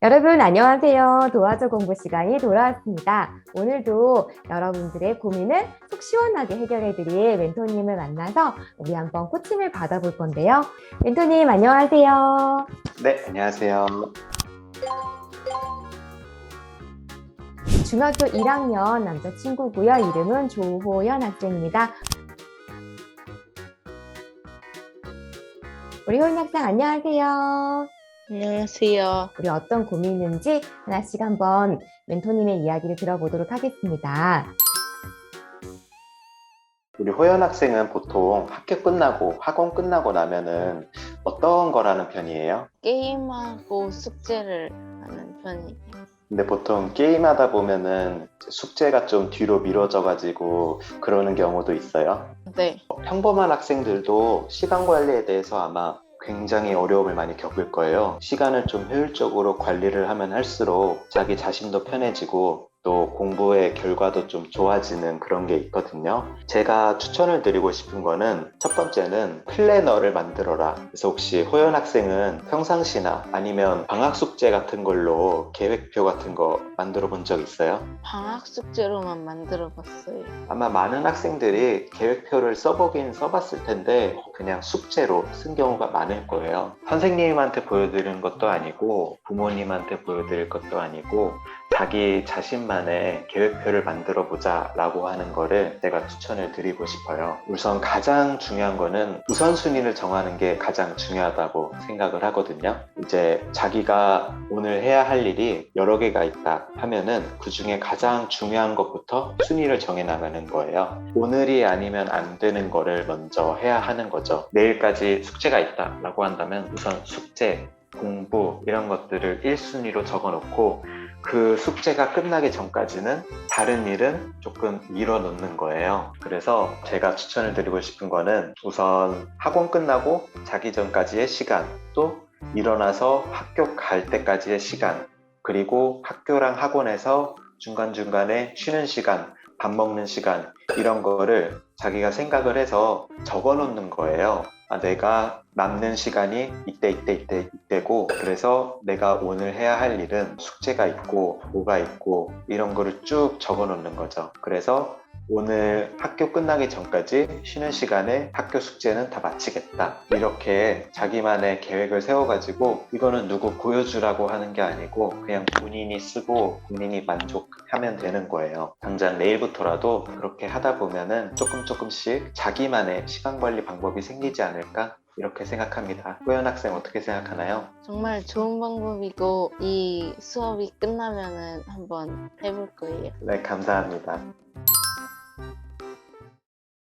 여러분 안녕하세요. 도와줘 공부 시간이 돌아왔습니다. 오늘도 여러분들의 고민을 속 시원하게 해결해드릴 멘토님을 만나서 우리 한번 코칭을 받아볼 건데요. 멘토님 안녕하세요. 네, 안녕하세요. 중학교 1학년 남자친구고요. 이름은 조호연 학생입니다. 우리 호연 학생 안녕하세요. 안녕하세요. 우리 어떤 고민이 있는지 하나씩 한번 멘토님의 이야기를 들어보도록 하겠습니다. 우리 호연 학생은 보통 학교 끝나고 학원 끝나고 나면은 어떤 걸 하는 편이에요? 게임하고 숙제를 하는 편이에요. 근데 보통 게임하다 보면은 숙제가 좀 뒤로 미뤄져가지고 그러는 경우도 있어요. 네, 평범한 학생들도 시간 관리에 대해서 아마 굉장히 어려움을 많이 겪을 거예요. 시간을 좀 효율적으로 관리를 하면 할수록 자기 자신도 편해지고 또 공부의 결과도 좀 좋아지는 그런 게 있거든요. 제가 추천을 드리고 싶은 거는 첫 번째는 플래너를 만들어라. 그래서 혹시 호연 학생은 평상시나 아니면 방학 숙제 같은 걸로 계획표 같은 거 만들어 본 적 있어요? 방학 숙제로만 만들어 봤어요. 아마 많은 학생들이 계획표를 써보긴 써봤을 텐데 그냥 숙제로 쓴 경우가 많을 거예요. 선생님한테 보여드리는 것도 아니고 부모님한테 보여드릴 것도 아니고 자기 자신만의 계획표를 만들어 보자 라고 하는 거를 제가 추천을 드리고 싶어요. 우선 가장 중요한 거는 우선순위를 정하는 게 가장 중요하다고 생각을 하거든요. 이제 자기가 오늘 해야 할 일이 여러 개가 있다 하면은 그 중에 가장 중요한 것부터 순위를 정해 나가는 거예요. 오늘이 아니면 안 되는 거를 먼저 해야 하는 거죠. 내일까지 숙제가 있다 라고 한다면 우선 숙제, 공부 이런 것들을 1순위로 적어 놓고 그 숙제가 끝나기 전까지는 다른 일은 조금 미뤄 놓는 거예요. 그래서 제가 추천을 드리고 싶은 거는 우선 학원 끝나고 자기 전까지의 시간, 또 일어나서 학교 갈 때까지의 시간, 그리고 학교랑 학원에서 중간중간에 쉬는 시간, 밥 먹는 시간 이런 거를 자기가 생각을 해서 적어 놓는 거예요. 내가 남는 시간이 이때고 그래서 내가 오늘 해야 할 일은 숙제가 있고 뭐가 있고 이런 거를 쭉 적어 놓는 거죠. 그래서 오늘 학교 끝나기 전까지 쉬는 시간에 학교 숙제는 다 마치겠다. 이렇게 자기만의 계획을 세워가지고 이거는 누구 보여주라고 하는 게 아니고 그냥 본인이 쓰고 본인이 만족하면 되는 거예요. 당장 내일부터라도 그렇게 하다 보면은 조금씩 자기만의 시간 관리 방법이 생기지 않을까? 이렇게 생각합니다. 호연 학생 어떻게 생각하나요? 정말 좋은 방법이고 이 수업이 끝나면은 한번 해볼 거예요. 네, 감사합니다.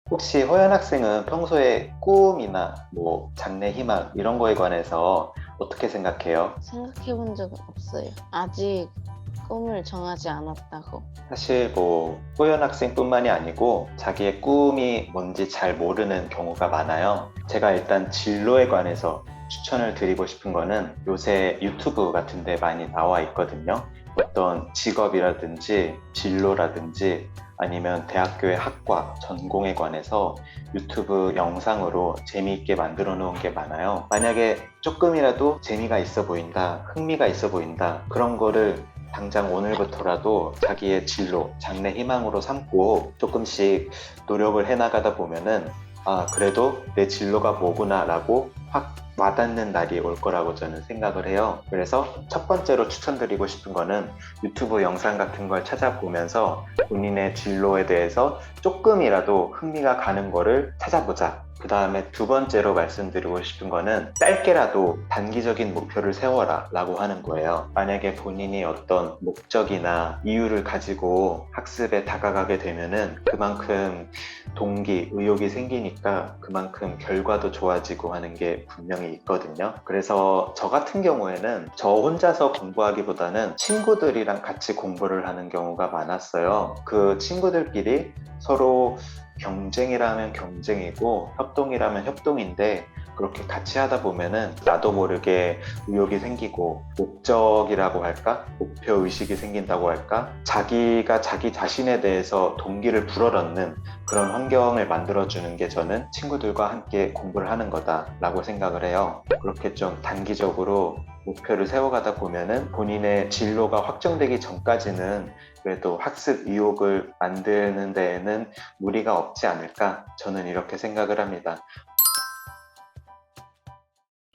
혹시 호연 학생은 평소에 꿈이나 뭐 장래 희망 이런 거에 관해서 어떻게 생각해요? 생각해 본 적은 없어요. 아직 꿈을 정하지 않았다고. 사실 뭐 호연 학생뿐만이 아니고 자기의 꿈이 뭔지 잘 모르는 경우가 많아요. 제가 일단 진로에 관해서 추천을 드리고 싶은 거는 요새 유튜브 같은 데 많이 나와 있거든요. 어떤 직업이라든지 진로라든지 아니면 대학교의 학과, 전공에 관해서 유튜브 영상으로 재미있게 만들어 놓은 게 많아요. 만약에 조금이라도 재미가 있어 보인다, 흥미가 있어 보인다, 그런 거를 당장 오늘부터라도 자기의 진로, 장래 희망으로 삼고 조금씩 노력을 해나가다 보면은 그래도 내 진로가 뭐구나 라고 확 와닿는 날이 올 거라고 저는 생각을 해요. 그래서 첫 번째로 추천드리고 싶은 거는 유튜브 영상 같은 걸 찾아보면서 본인의 진로에 대해서 조금이라도 흥미가 가는 거를 찾아보자. 그 다음에 두 번째로 말씀드리고 싶은 거는 짧게라도 단기적인 목표를 세워라 라고 하는 거예요. 만약에 본인이 어떤 목적이나 이유를 가지고 학습에 다가가게 되면은 그만큼 동기, 의욕이 생기니까 그만큼 결과도 좋아지고 하는 게 분명히 있거든요. 그래서 저 같은 경우에는 저 혼자서 공부하기보다는 친구들이랑 같이 공부를 하는 경우가 많았어요. 그 친구들끼리 서로 경쟁이라면 경쟁이고 협동이라면 협동인데 그렇게 같이 하다 보면은 나도 모르게 의욕이 생기고 목적이라고 할까? 목표 의식이 생긴다고 할까? 자기가 자기 자신에 대해서 동기를 불어넣는 그런 환경을 만들어주는 게 저는 친구들과 함께 공부를 하는 거다라고 생각을 해요. 그렇게 좀 단기적으로 목표를 세워가다 보면은 본인의 진로가 확정되기 전까지는 그래도 학습 의욕을 만드는 데에는 무리가 없지 않을까? 저는 이렇게 생각을 합니다.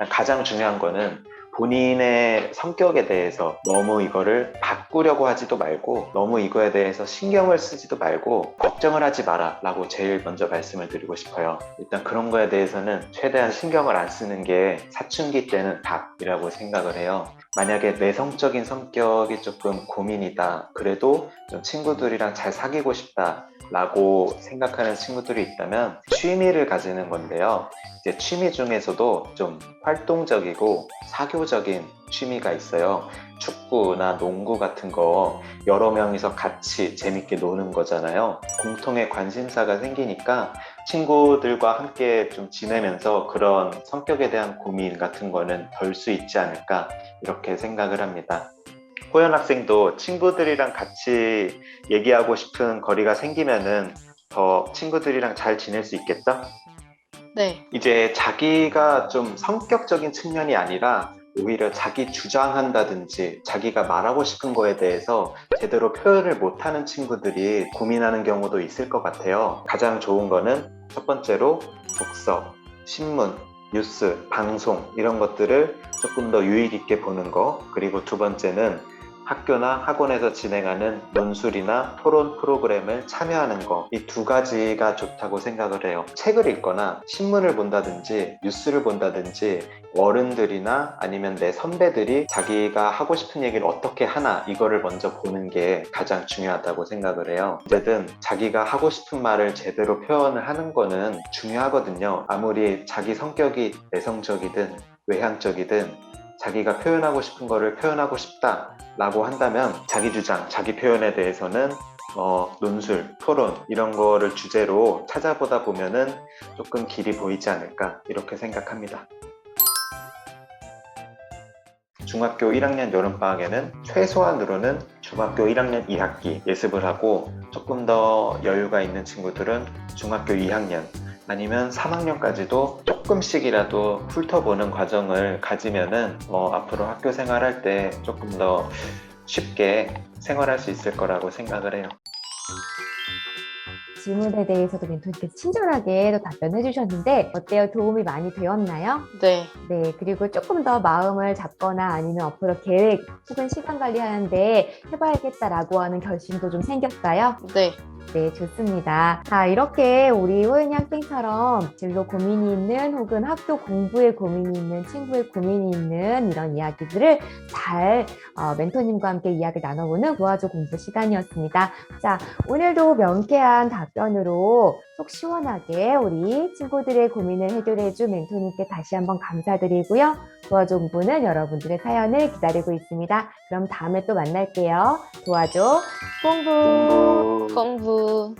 가장 중요한 거는 본인의 성격에 대해서 너무 이거를 바꾸려고 하지도 말고 너무 이거에 대해서 신경을 쓰지도 말고 걱정을 하지 마라 라고 제일 먼저 말씀을 드리고 싶어요. 일단 그런 거에 대해서는 최대한 신경을 안 쓰는 게 사춘기 때는 답이라고 생각을 해요. 만약에 내성적인 성격이 조금 고민이다, 그래도 좀 친구들이랑 잘 사귀고 싶다 라고 생각하는 친구들이 있다면 취미를 가지는 건데요. 이제 취미 중에서도 좀 활동적이고 사교적인 취미가 있어요. 축구나 농구 같은 거 여러 명이서 같이 재밌게 노는 거잖아요. 공통의 관심사가 생기니까 친구들과 함께 좀 지내면서 그런 성격에 대한 고민 같은 거는 덜 수 있지 않을까 이렇게 생각을 합니다. 호연 학생도 친구들이랑 같이 얘기하고 싶은 거리가 생기면은 더 친구들이랑 잘 지낼 수 있겠죠? 네. 이제 자기가 좀 성격적인 측면이 아니라 오히려 자기 주장한다든지 자기가 말하고 싶은 거에 대해서 제대로 표현을 못하는 친구들이 고민하는 경우도 있을 것 같아요. 가장 좋은 거는 첫 번째로 독서, 신문, 뉴스, 방송 이런 것들을 조금 더 유의 깊게 보는 거, 그리고 두 번째는 학교나 학원에서 진행하는 논술이나 토론 프로그램을 참여하는 거, 이 두 가지가 좋다고 생각을 해요. 책을 읽거나 신문을 본다든지 뉴스를 본다든지 어른들이나 아니면 내 선배들이 자기가 하고 싶은 얘기를 어떻게 하나 이거를 먼저 보는 게 가장 중요하다고 생각을 해요. 어쨌든 자기가 하고 싶은 말을 제대로 표현을 하는 거는 중요하거든요. 아무리 자기 성격이 내성적이든 외향적이든 자기가 표현하고 싶은 거를 표현하고 싶다 라고 한다면 자기 주장, 자기 표현에 대해서는 논술, 토론 이런 거를 주제로 찾아보다 보면은 조금 길이 보이지 않을까 이렇게 생각합니다. 중학교 1학년 여름방학에는 최소한으로는 중학교 1학년 2학기 예습을 하고 조금 더 여유가 있는 친구들은 중학교 2학년 아니면 3학년까지도 조금씩이라도 훑어보는 과정을 가지면은 앞으로 학교 생활할 때 조금 더 쉽게 생활할 수 있을 거라고 생각을 해요. 질문에 대해서도 멘토님께서 친절하게 또 답변해 주셨는데 어때요? 도움이 많이 되었나요? 네. 네, 그리고 조금 더 마음을 잡거나 아니면 앞으로 계획 혹은 시간 관리하는데 해봐야겠다라고 하는 결심도 좀 생겼어요? 네. 네, 좋습니다. 자, 이렇게 우리 호연이 학생처럼 진로 고민이 있는 혹은 학교 공부에 고민이 있는 친구의 고민이 있는 이런 이야기들을 잘 멘토님과 함께 이야기를 나눠보는 도와줘 공부 시간이었습니다. 자, 오늘도 명쾌한 답변으로 속 시원하게 우리 친구들의 고민을 해결해준 멘토님께 다시 한번 감사드리고요. 도와줘 공부는 여러분들의 사연을 기다리고 있습니다. 그럼 다음에 또 만날게요. 도와줘 공부! 공부.